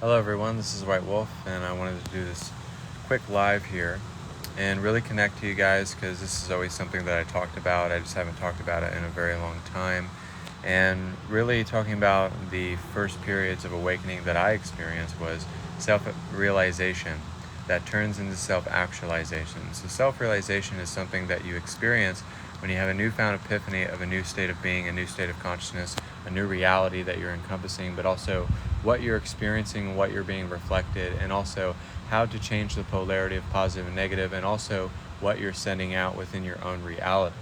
Hello everyone, this is White Wolf, and I wanted to do this quick live here and really connect to you guys because this is always something that I talked about. I just haven't talked about it in a very long time. And really talking about the first periods of awakening that I experienced was self-realization that turns into self-actualization. So self-realization is something that you experience when you have a newfound epiphany of a new state of being, a new state of consciousness, a new reality that you're encompassing, but also what you're experiencing, what you're being reflected, and also how to change the polarity of positive and negative, and also what you're sending out within your own reality.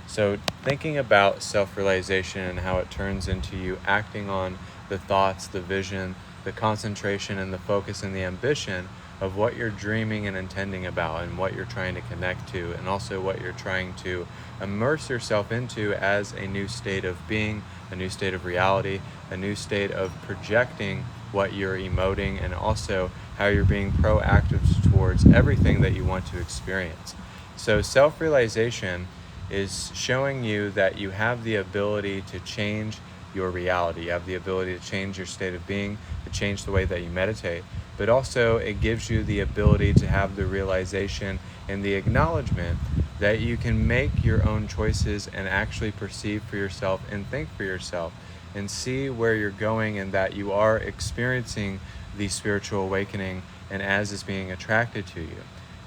So thinking about self-realization and how it turns into you acting on the thoughts, the vision, the concentration, and the focus and the ambition of what you're dreaming and intending about and what you're trying to connect to, and also what you're trying to immerse yourself into as a new state of being, a new state of reality, a new state of projecting what you're emoting, and also how you're being proactive towards everything that you want to experience. So self-realization is showing you that you have the ability to change your reality. You have the ability to change your state of being, to change the way that you meditate, but also it gives you the ability to have the realization and the acknowledgement that you can make your own choices and actually perceive for yourself and think for yourself and see where you're going, and that you are experiencing the spiritual awakening and as is being attracted to you.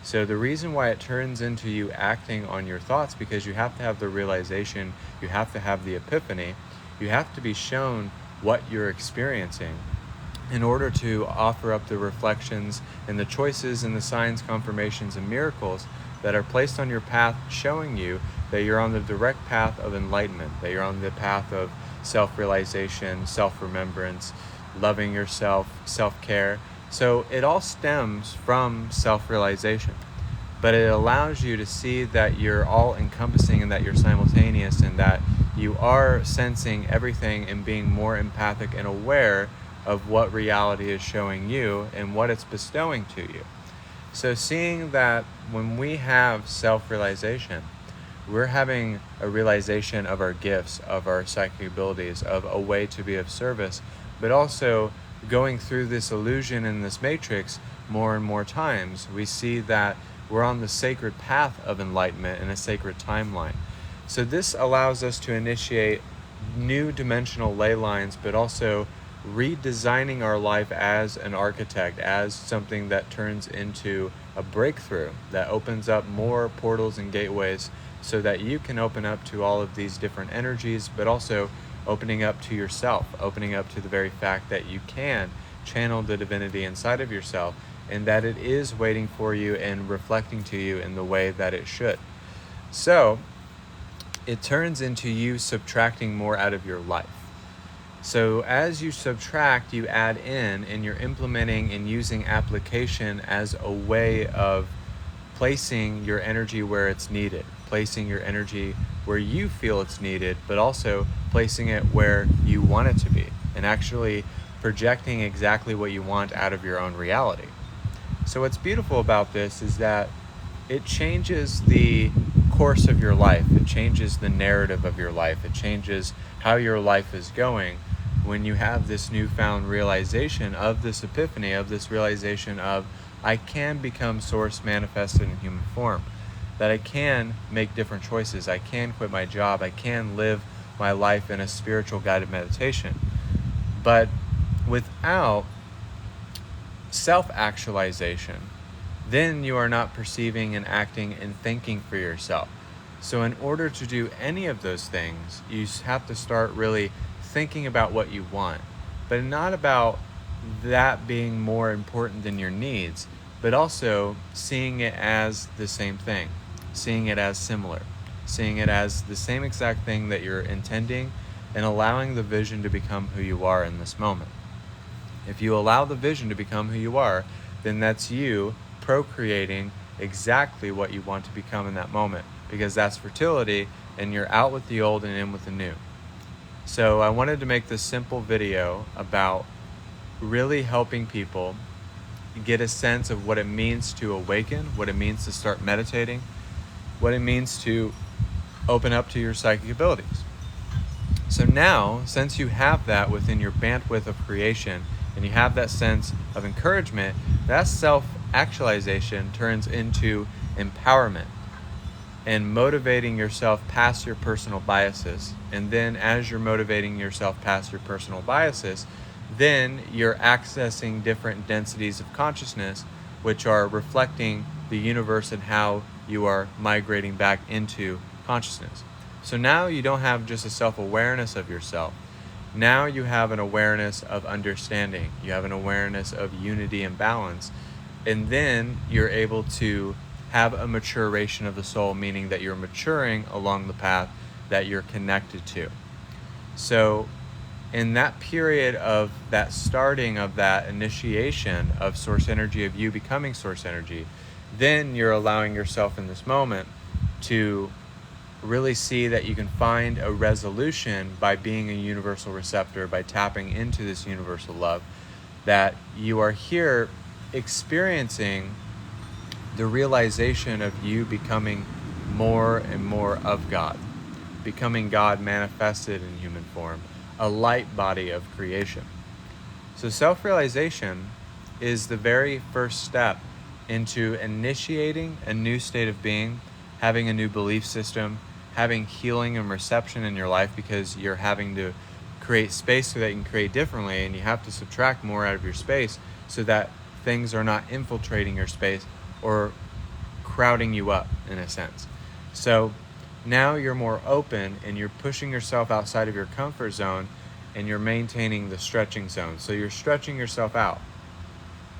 So the reason why it turns into you acting on your thoughts, because you have to have the realization, you have to have the epiphany, you have to be shown what you're experiencing in order to offer up the reflections and the choices and the signs, confirmations, and miracles that are placed on your path, showing you that you're on the direct path of enlightenment, that you're on the path of self-realization, self-remembrance, loving yourself, self-care. So it all stems from self-realization, but it allows you to see that you're all encompassing and that you're simultaneous, and that you are sensing everything and being more empathic and aware of what reality is showing you and what it's bestowing to you. So seeing that when we have self-realization, we're having a realization of our gifts, of our psychic abilities, of a way to be of service, but also going through this illusion in this matrix more and more times, we see that we're on the sacred path of enlightenment in a sacred timeline. So this allows us to initiate new dimensional ley lines, but also redesigning our life as an architect, as something that turns into a breakthrough that opens up more portals and gateways so that you can open up to all of these different energies, but also opening up to yourself, opening up to the very fact that you can channel the divinity inside of yourself, and that it is waiting for you and reflecting to you in the way that it should. So it turns into you subtracting more out of your life. So as you subtract, you add in, and you're implementing and using application as a way of placing your energy where it's needed, placing your energy where you feel it's needed, but also placing it where you want it to be, and actually projecting exactly what you want out of your own reality. So what's beautiful about this is that it changes the course of your life. It changes the narrative of your life. It changes how your life is going when you have this newfound realization of this epiphany, of this realization of, I can become source manifested in human form, that I can make different choices, I can quit my job, I can live my life in a spiritual guided meditation. But without self-actualization, then you are not perceiving and acting and thinking for yourself. So in order to do any of those things, you have to start really thinking about what you want, but not about that being more important than your needs, but also seeing it as the same thing, seeing it as similar, seeing it as the same exact thing that you're intending, and allowing the vision to become who you are in this moment. If you allow the vision to become who you are, then that's you procreating exactly what you want to become in that moment, because that's fertility, and you're out with the old and in with the new. So I wanted to make this simple video about really helping people get a sense of what it means to awaken, what it means to start meditating, what it means to open up to your psychic abilities. So now, since you have that within your bandwidth of creation, and you have that sense of encouragement, that self-actualization turns into empowerment and motivating yourself past your personal biases. And then as you're motivating yourself past your personal biases, then you're accessing different densities of consciousness, which are reflecting the universe and how you are migrating back into consciousness. So now you don't have just a self-awareness of yourself. Now you have an awareness of understanding. You have an awareness of unity and balance. And then you're able to have a maturation of the soul, meaning that you're maturing along the path that you're connected to. So in that period of that starting of that initiation of source energy, of you becoming source energy, then you're allowing yourself in this moment to really see that you can find a resolution by being a universal receptor, by tapping into this universal love, that you are here experiencing the realization of you becoming more and more of God, becoming God manifested in human form, a light body of creation. So self-realization is the very first step into initiating a new state of being, having a new belief system, having healing and reception in your life, because you're having to create space so that you can create differently, and you have to subtract more out of your space so that things are not infiltrating your space or crowding you up in a sense. So now you're more open and you're pushing yourself outside of your comfort zone, and you're maintaining the stretching zone. So you're stretching yourself out.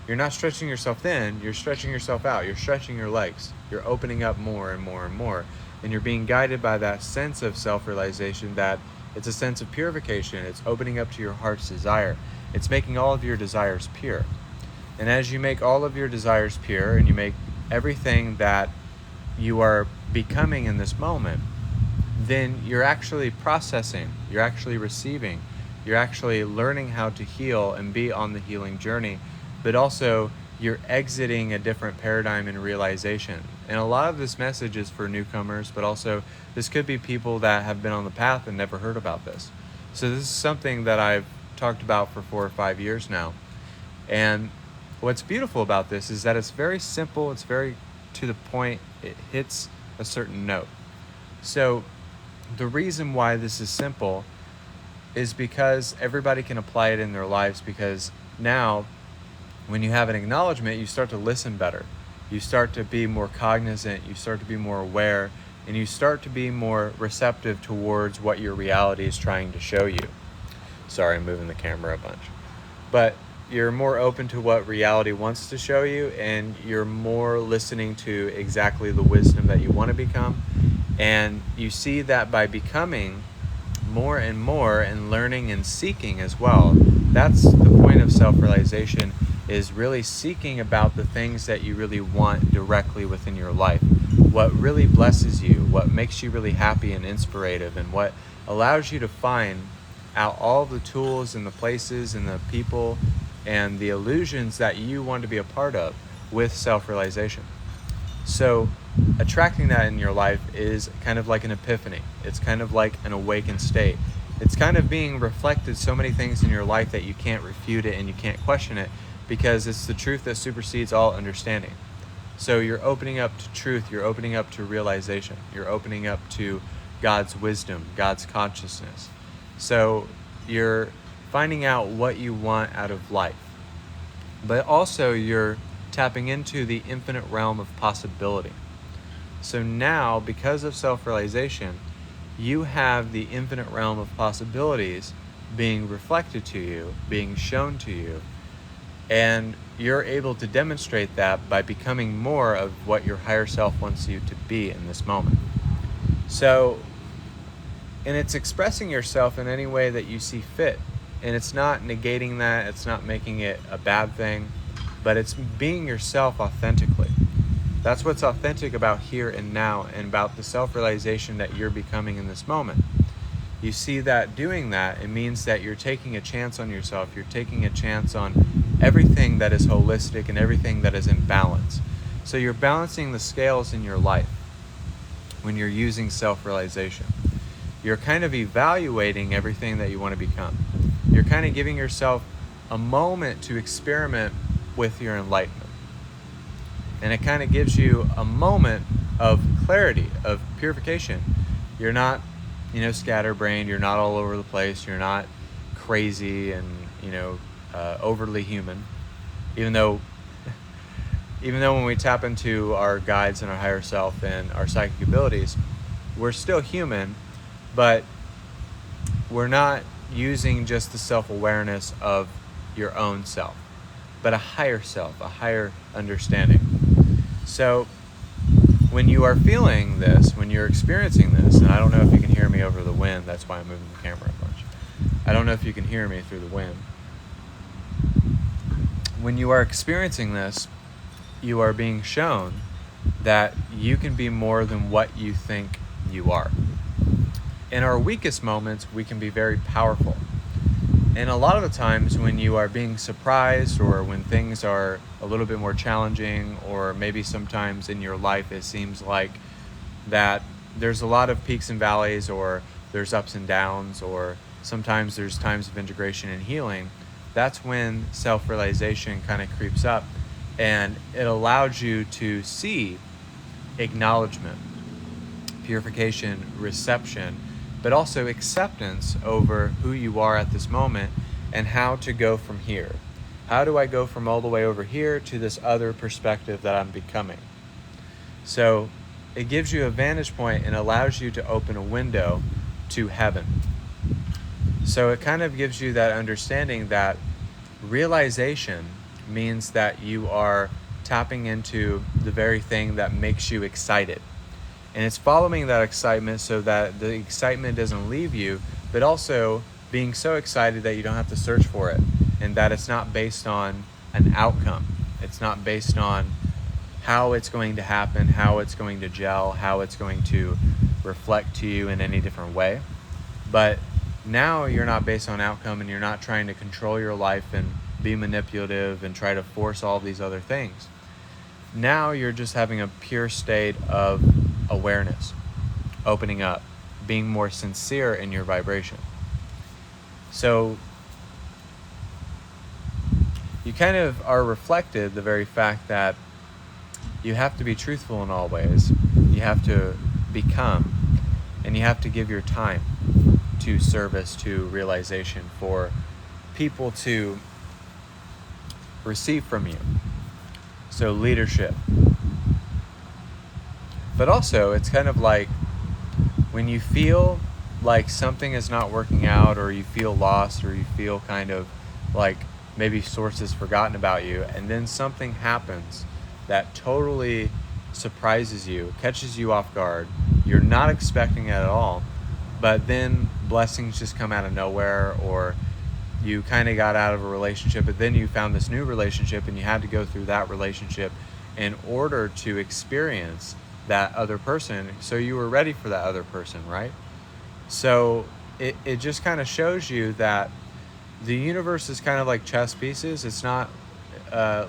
You're not stretching yourself thin, you're stretching yourself out. You're stretching your legs. You're opening up more and more and more. And you're being guided by that sense of self-realization, that it's a sense of purification. It's opening up to your heart's desire. It's making all of your desires pure. And as you make all of your desires pure, and you make everything that you are becoming in this moment, then you're actually processing, you're actually receiving, you're actually learning how to heal and be on the healing journey, but also you're exiting a different paradigm and realization. And a lot of this message is for newcomers, but also this could be people that have been on the path and never heard about this. So this is something that I've talked about for 4 or 5 years now. And what's beautiful about this is that it's very simple, it's very to the point, it hits a certain note. So the reason why this is simple is because everybody can apply it in their lives, because now when you have an acknowledgement, you start to listen better. You start to be more cognizant, you start to be more aware, and you start to be more receptive towards what your reality is trying to show you. Sorry, I'm moving the camera a bunch. But you're more open to what reality wants to show you, and you're more listening to exactly the wisdom that you want to become. And you see that by becoming more and more and learning and seeking as well. That's the point of self-realization, is really seeking about the things that you really want directly within your life. What really blesses you, what makes you really happy and inspirative, and what allows you to find out all the tools and the places and the people and the illusions that you want to be a part of with self-realization. So attracting that in your life is kind of like an epiphany. It's kind of like an awakened state. It's kind of being reflected so many things in your life that you can't refute it and you can't question it, because it's the truth that supersedes all understanding. So you're opening up to truth, you're opening up to realization, you're opening up to God's wisdom, God's consciousness. So you're finding out what you want out of life, but also you're tapping into the infinite realm of possibility. So now, because of self-realization, you have the infinite realm of possibilities being reflected to you, being shown to you, and you're able to demonstrate that by becoming more of what your higher self wants you to be in this moment. So, and it's expressing yourself in any way that you see fit. And it's not negating that, it's not making it a bad thing, but it's being yourself authentically. That's what's authentic about here and now, and about the self-realization that you're becoming in this moment. You see that doing that, it means that you're taking a chance on yourself. You're taking a chance on everything that is holistic and everything that is in balance. So you're balancing the scales in your life when you're using self-realization. You're kind of evaluating everything that you want to become. You're kind of giving yourself a moment to experiment with your enlightenment. And it kind of gives you a moment of clarity, of purification. You're not, scatterbrained. You're not all over the place. You're not crazy and, overly human. Even though when we tap into our guides and our higher self and our psychic abilities, we're still human, but we're not using just the self-awareness of your own self, but a higher self, a higher understanding. So when you are feeling this, when you're experiencing this, and I don't know if you can hear me over the wind, that's why I'm moving the camera a bunch. I don't know if you can hear me through the wind. When you are experiencing this, you are being shown that you can be more than what you think you are. In our weakest moments, we can be very powerful. And a lot of the times when you are being surprised, or when things are a little bit more challenging, or maybe sometimes in your life it seems like that there's a lot of peaks and valleys, or there's ups and downs, or sometimes there's times of integration and healing, that's when self-realization kind of creeps up, and it allows you to see acknowledgement, purification, reception, but also acceptance over who you are at this moment and how to go from here. How do I go from all the way over here to this other perspective that I'm becoming? So it gives you a vantage point and allows you to open a window to heaven. So it kind of gives you that understanding that realization means that you are tapping into the very thing that makes you excited. And it's following that excitement so that the excitement doesn't leave you, but also being so excited that you don't have to search for it, and that it's not based on an outcome. It's not based on how it's going to happen, how it's going to gel, how it's going to reflect to you in any different way. But now you're not based on outcome, and you're not trying to control your life and be manipulative and try to force all these other things. Now you're just having a pure state of awareness, opening up, being more sincere in your vibration. So you kind of are reflected the very fact that you have to be truthful in all ways. You have to become, and you have to give your time to service, to realization, for people to receive from you. So leadership. But also, it's kind of like when you feel like something is not working out, or you feel lost, or you feel kind of like maybe source has forgotten about you, and then something happens that totally surprises you, catches you off guard. You're not expecting it at all, but then blessings just come out of nowhere, or you kind of got out of a relationship, but then you found this new relationship, and you had to go through that relationship in order to experience that other person, so you were ready for that other person, right? So it just kind of shows you that the universe is kind of like chess pieces. It's not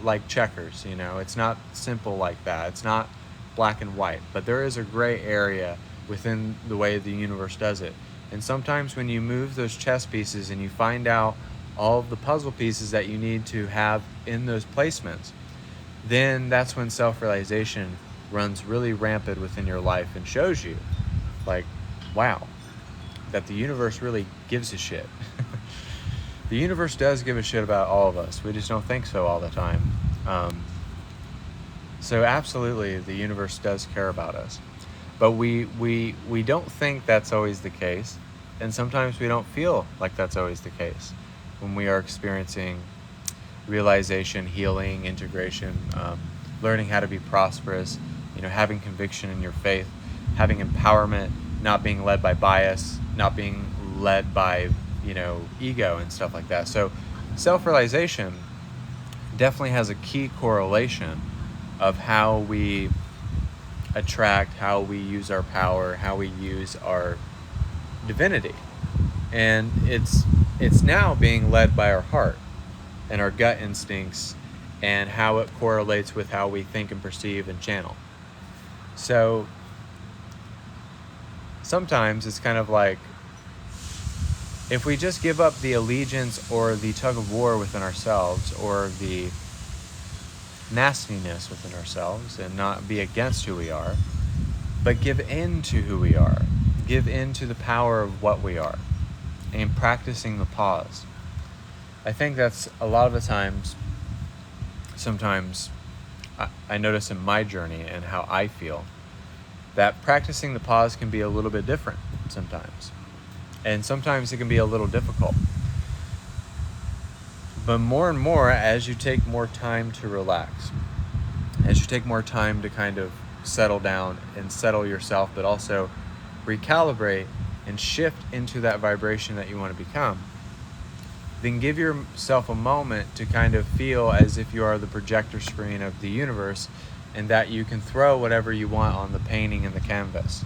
like checkers, it's not simple like that. It's not black and white, but there is a gray area within the way the universe does it. And sometimes when you move those chess pieces and you find out all of the puzzle pieces that you need to have in those placements, then that's when self-realization runs really rampant within your life and shows you, like, wow, that the universe really gives a shit. The universe does give a shit about all of us. We just don't think so all the time. So absolutely, the universe does care about us. But we don't think that's always the case. And sometimes we don't feel like that's always the case when we are experiencing realization, healing, integration, learning how to be prosperous, having conviction in your faith, having empowerment, not being led by bias, not being led by, ego and stuff like that. So self-realization definitely has a key correlation of how we attract, how we use our power, how we use our divinity. And it's now being led by our heart and our gut instincts, and how it correlates with how we think and perceive and channel. So sometimes it's kind of like if we just give up the allegiance or the tug of war within ourselves, or the nastiness within ourselves, and not be against who we are, but give in to who we are, give in to the power of what we are, and practicing the pause. I think that's a lot of the times, sometimes I notice in my journey and how I feel, that practicing the pause can be a little bit different sometimes. And sometimes it can be a little difficult. But more and more, as you take more time to relax, as you take more time to kind of settle down and settle yourself, but also recalibrate and shift into that vibration that you want to become, then give yourself a moment to kind of feel as if you are the projector screen of the universe, and that you can throw whatever you want on the painting and the canvas.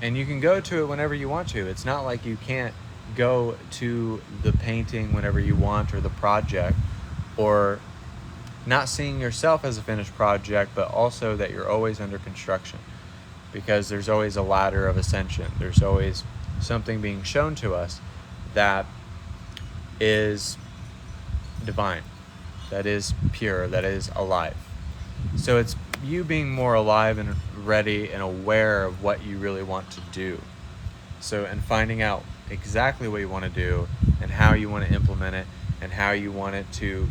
And you can go to it whenever you want to. It's not like you can't go to the painting whenever you want, or the project, or not seeing yourself as a finished project, but also that you're always under construction, because there's always a ladder of ascension. There's always something being shown to us that is divine, that is pure, that is alive. So it's you being more alive and ready and aware of what you really want to do. So, and finding out exactly what you want to do, and how you want to implement it, and how you want it to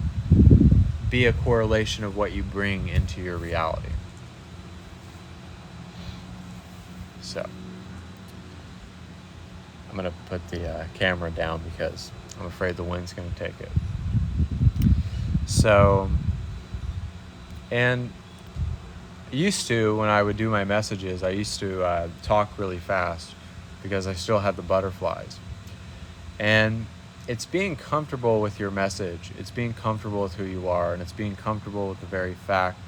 be a correlation of what you bring into your reality. So, I'm going to put the camera down because I'm afraid the wind's going to take it. So, and used to, when I would do my messages, I used to talk really fast because I still had the butterflies. And it's being comfortable with your message. It's being comfortable with who you are, and it's being comfortable with the very fact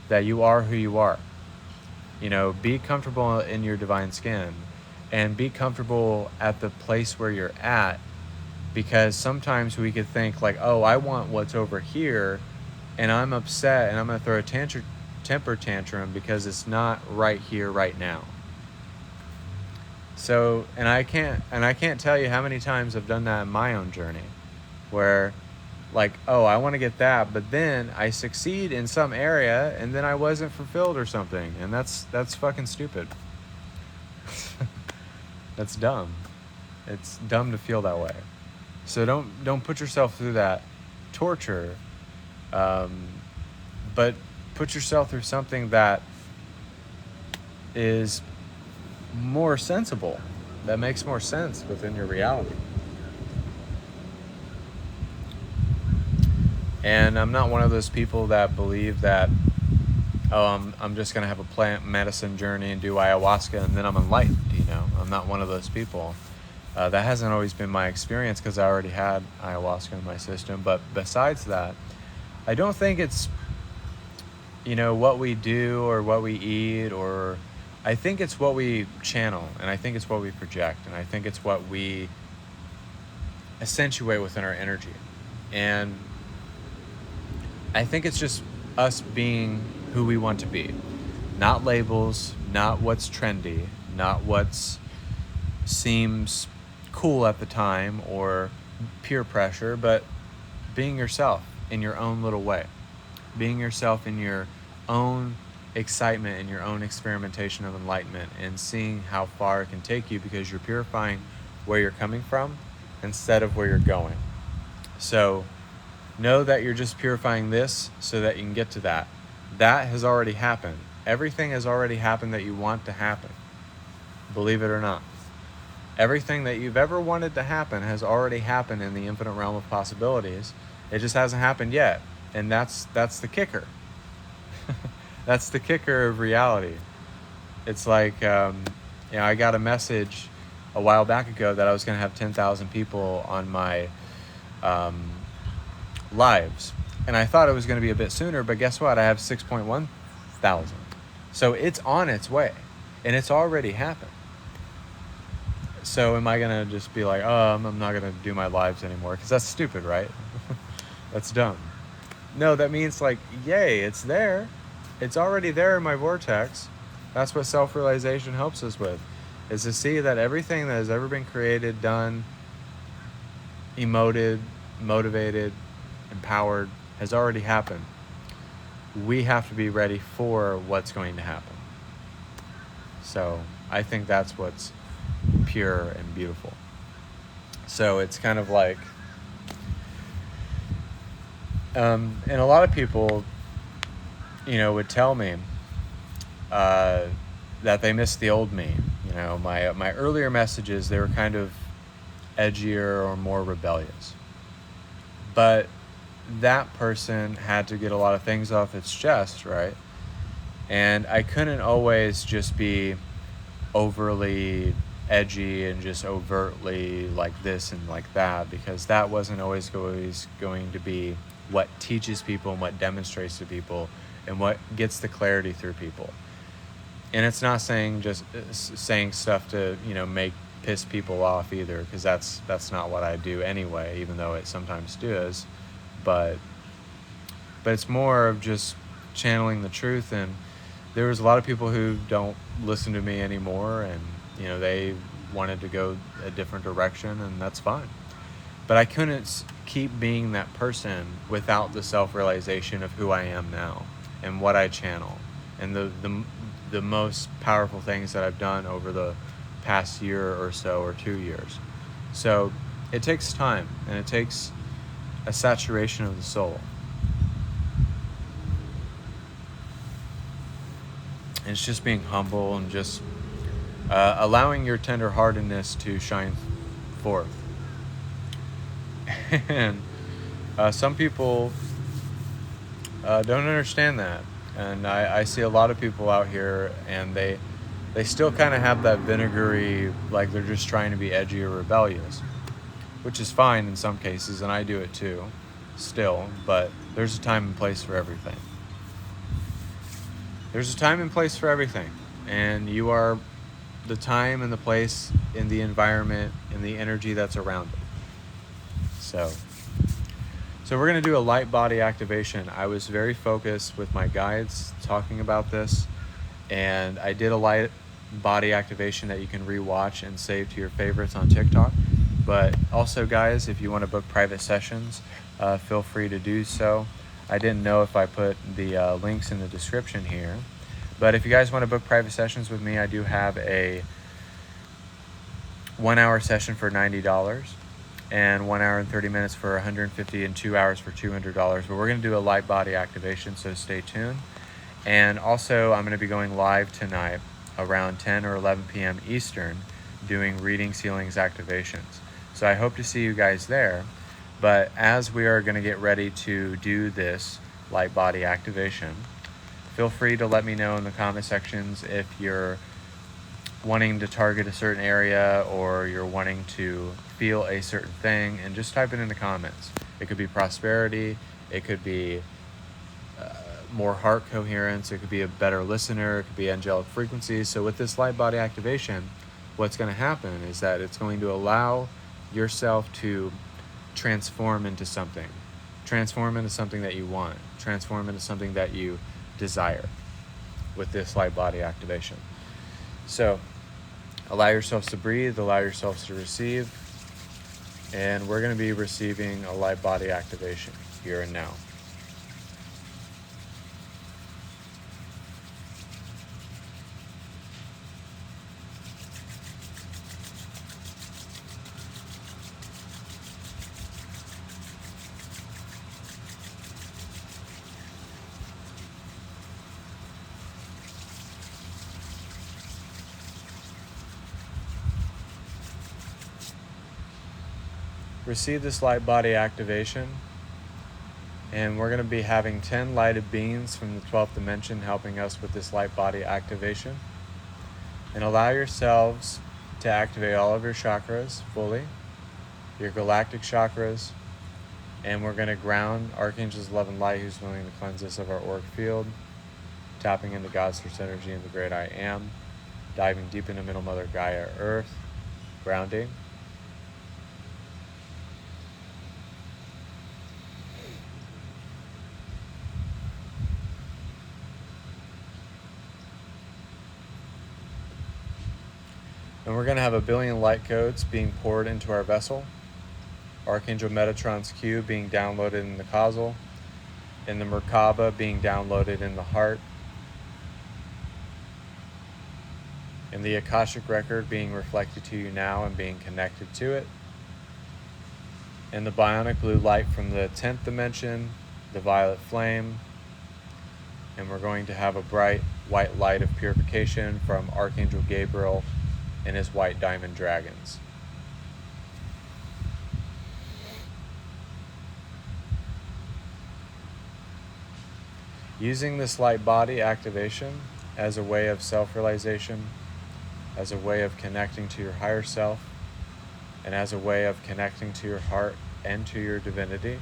that you are who you are. You know, be comfortable in your divine skin, and be comfortable at the place where you're at, because sometimes we could think like, oh, I want what's over here, and I'm upset, and I'm going to throw a temper tantrum because it's not right here, right now. So, and I can't tell you how many times I've done that in my own journey, where like, oh, I want to get that, but then I succeed in some area, and then I wasn't fulfilled or something, and that's fucking stupid. That's dumb. It's dumb to feel that way. So don't put yourself through that torture, but put yourself through something that is more sensible, that makes more sense within your reality. And I'm not one of those people that believe that, oh, I'm just going to have a plant medicine journey and do ayahuasca and then I'm enlightened, you know. I'm not one of those people. That hasn't always been my experience because I already had ayahuasca in my system. But besides that, I don't think it's, you know, what we do or what we eat, or I think it's what we channel, and I think it's what we project, and I think it's what we accentuate within our energy. And I think it's just us being who we want to be. Not labels, not what's trendy, not what's seems cool at the time or peer pressure, but being yourself in your own little way. Being yourself in your own excitement and your own experimentation of enlightenment, and seeing how far it can take you, because you're purifying where you're coming from instead of where you're going. So know that you're just purifying this so that you can get to that. That has already happened. Everything has already happened that you want to happen. Believe it or not. Everything that you've ever wanted to happen has already happened in the infinite realm of possibilities. It just hasn't happened yet. And that's the kicker. That's the kicker of reality. It's like, I got a message a while back ago that I was going to have 10,000 people on my lives. And I thought it was going to be a bit sooner, but guess what? I have 6.1 thousand. So it's on its way, and it's already happened. So am I going to just be like, oh, I'm not going to do my lives anymore? Because that's stupid, right? That's dumb. No, that means like, yay, it's there. It's already there in my vortex. That's what self-realization helps us with, is to see that everything that has ever been created, done, emoted, motivated, empowered has already happened. We have to be ready for what's going to happen. So I think that's what's pure and beautiful. So it's kind of like, and a lot of people, would tell me that they miss the old me. My earlier messages, they were kind of edgier or more rebellious. But that person had to get a lot of things off its chest, right? And I couldn't always just be overly edgy and just overtly like this and like that, because that wasn't always going to be what teaches people and what demonstrates to people and what gets the clarity through people. And it's not saying just saying stuff to make piss people off either, because that's not what I do anyway, even though it sometimes does. But it's more of just channeling the truth. And there was a lot of people who don't listen to me anymore, and they wanted to go a different direction, and that's fine. But I couldn't keep being that person without the self-realization of who I am now and what I channel, and the most powerful things that I've done over the past year or so, or 2 years. So it takes time, and it takes a saturation of the soul. And it's just being humble and just allowing your tenderheartedness to shine forth. And some people don't understand that. And I see a lot of people out here, and they still kind of have that vinegary, like they're just trying to be edgy or rebellious, which is fine in some cases, and I do it too, still, but there's a time and place for everything. There's a time and place for everything, and you are the time and the place in the environment and the energy that's around it. So we're going to do a light body activation. I was very focused with my guides talking about this, and I did a light body activation that you can rewatch and save to your favorites on TikTok. But also, guys, if you want to book private sessions, feel free to do so. I didn't know if I put the links in the description here. But if you guys want to book private sessions with me, I do have a 1-hour session for $90. And 1 hour and 30 minutes for $150, and 2 hours for $200. But we're going to do a light body activation, so stay tuned. And also, I'm going to be going live tonight around 10 or 11 p.m. Eastern, doing readings, healings, activations. So I hope to see you guys there. But as we are going to get ready to do this light body activation, feel free to let me know in the comment sections if you're wanting to target a certain area, or you're wanting to feel a certain thing, and just type it in the comments. It could be prosperity, it could be more heart coherence, it could be a better listener, it could be angelic frequencies. So with this light body activation, what's going to happen is that it's going to allow yourself to transform into something that you want, transform into something that you desire with this light body activation. So allow yourselves to breathe, allow yourselves to receive, and we're going to be receiving a light body activation here and now. Receive this light body activation, and we're going to be having 10 lighted beings from the 12th dimension helping us with this light body activation. And allow yourselves to activate all of your chakras fully, your galactic chakras, and we're going to ground Archangel's love and light, who's willing to cleanse us of our auric field, tapping into God's source energy and the great I am, diving deep into Middle Mother Gaia Earth, grounding. And we're going to have 1 billion light codes being poured into our vessel. Archangel Metatron's cube being downloaded in the causal, in the Merkaba being downloaded in the heart, in the Akashic record being reflected to you now and being connected to it, in the bionic blue light from the 10th dimension, the violet flame, and we're going to have a bright white light of purification from Archangel Gabriel and his white diamond dragons. Using this light body activation as a way of self-realization, as a way of connecting to your higher self, and as a way of connecting to your heart and to your divinity,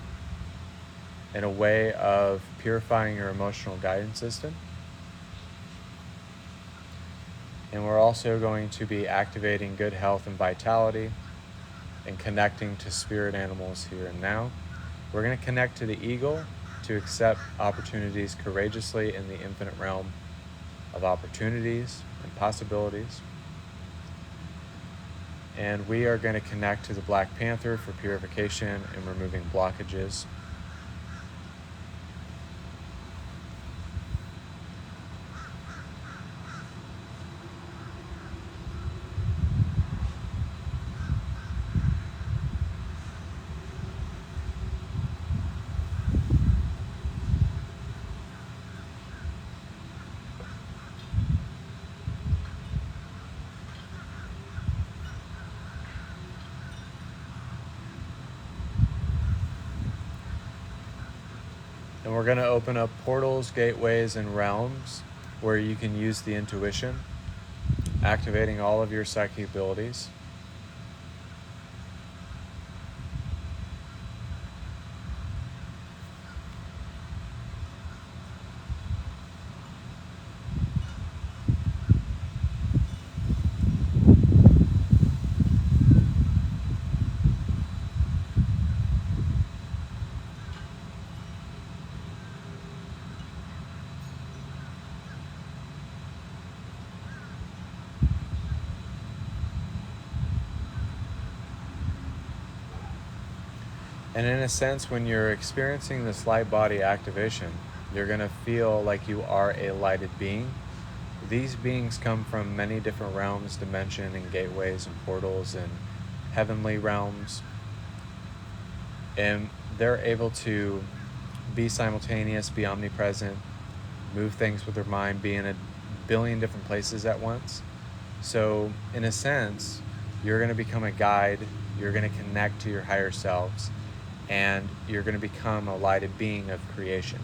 in a way of purifying your emotional guidance system. And we're also going to be activating good health and vitality and connecting to spirit animals here and now. We're going to connect to the eagle to accept opportunities courageously in the infinite realm of opportunities and possibilities. And we are going to connect to the Black Panther for purification and removing blockages. And we're going to open up portals, gateways, and realms where you can use the intuition, activating all of your psychic abilities. And in a sense, when you're experiencing this light body activation, you're going to feel like you are a lighted being. These beings come from many different realms, dimension, and gateways and portals and heavenly realms. And they're able to be simultaneous, be omnipresent, move things with their mind, be in a billion different places at once. So in a sense, you're going to become a guide, you're going to connect to your higher selves, and you're going to become a lighted being of creation.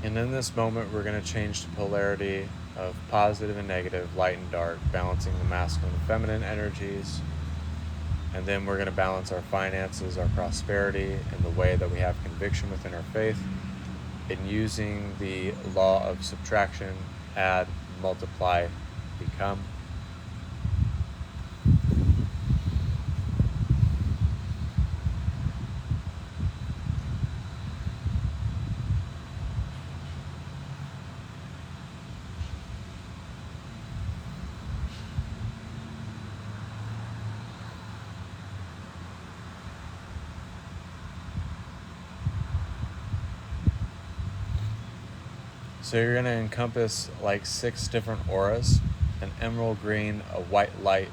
And in this moment, we're going to change the polarity of positive and negative, light and dark, balancing the masculine and feminine energies. And then we're going to balance our finances, our prosperity, and the way that we have conviction within our faith in using the law of subtraction, add, multiply, become. So you're going to encompass like 6 different auras: an emerald green, a white light,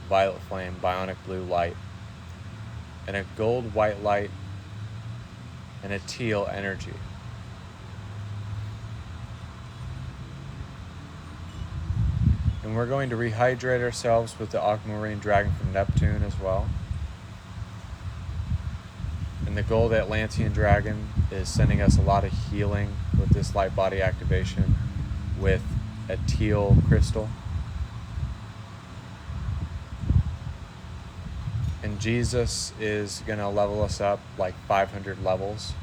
violet flame, bionic blue light, and a gold white light, and a teal energy. And we're going to rehydrate ourselves with the aquamarine dragon from Neptune as well. And And the gold Atlantean dragon is sending us a lot of healing with this light body activation with a teal crystal. And Jesus is going to level us up like 500 levels.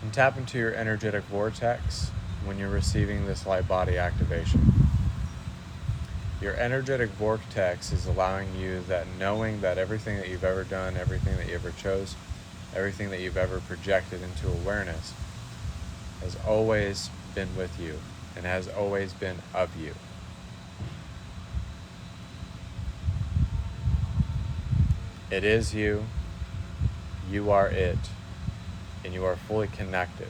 And tap into your energetic vortex when you're receiving this light body activation. Your energetic vortex is allowing you that knowing that everything that you've ever done, everything that you ever chose, everything that you've ever projected into awareness has always been with you and has always been of you. It is you, you are it, and you are fully connected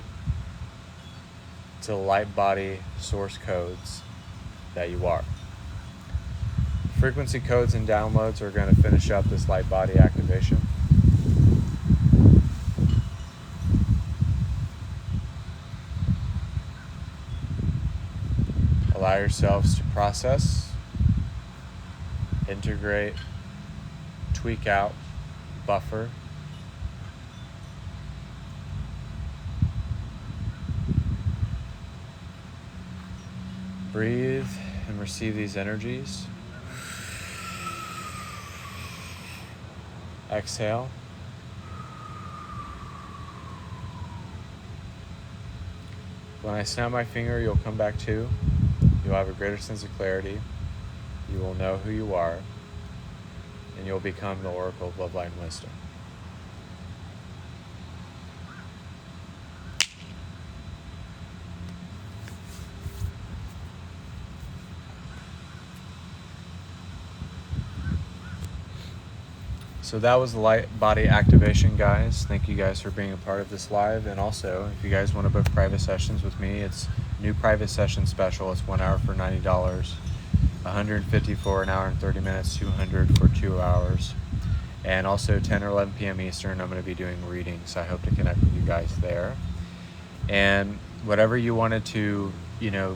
to the light body source codes that you are. Frequency codes and downloads are going to finish up this light body activation. Allow yourselves to process, integrate, tweak out, buffer. Breathe and receive these energies. Exhale. When I snap my finger, you'll come back to. You'll have a greater sense of clarity. You will know who you are. And you'll become the Oracle of Love, Light, and Wisdom. So that was the light body activation, guys. Thank you guys for being a part of this live. And also, if you guys want to book private sessions with me, it's new private session special. It's 1 hour for $90, $150 for an hour and 30 minutes, $200 for 2 hours. And also 10 or 11 p.m. Eastern, I'm going to be doing readings. I hope to connect with you guys there. And whatever you wanted to,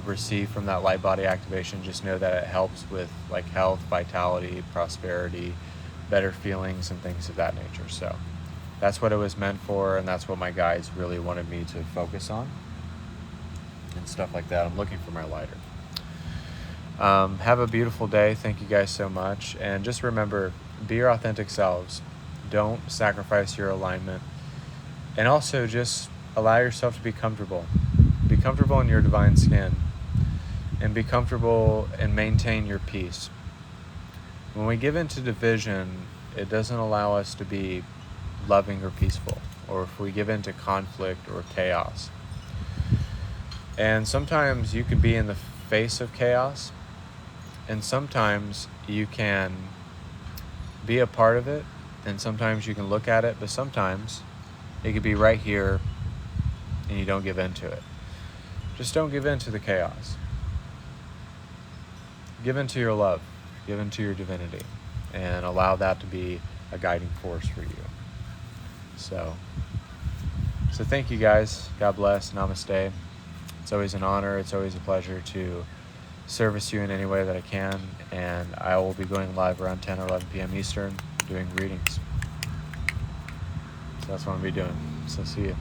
receive from that light body activation, just know that it helps with like health, vitality, prosperity, better feelings, and things of that nature. So that's what it was meant for, and that's what my guides really wanted me to focus on and stuff like that. I'm looking for my lighter. Have a beautiful day. Thank you guys so much. And just remember, be your authentic selves. Don't sacrifice your alignment. And also just allow yourself to be comfortable. Be comfortable in your divine skin. And be comfortable and maintain your peace. When we give into division, it doesn't allow us to be loving or peaceful, or if we give into conflict or chaos. And sometimes you can be in the face of chaos, and sometimes you can be a part of it, and sometimes you can look at it, but sometimes it could be right here and you don't give into it. Just don't give in to the chaos. Give into your love. Give into your divinity, and allow that to be a guiding force for you. So thank you guys. God bless. Namaste. It's always an honor. It's always a pleasure to service you in any way that I can. And I will be going live around 10 or 11 p.m. Eastern doing readings. So that's what I'm going to be doing. So see you.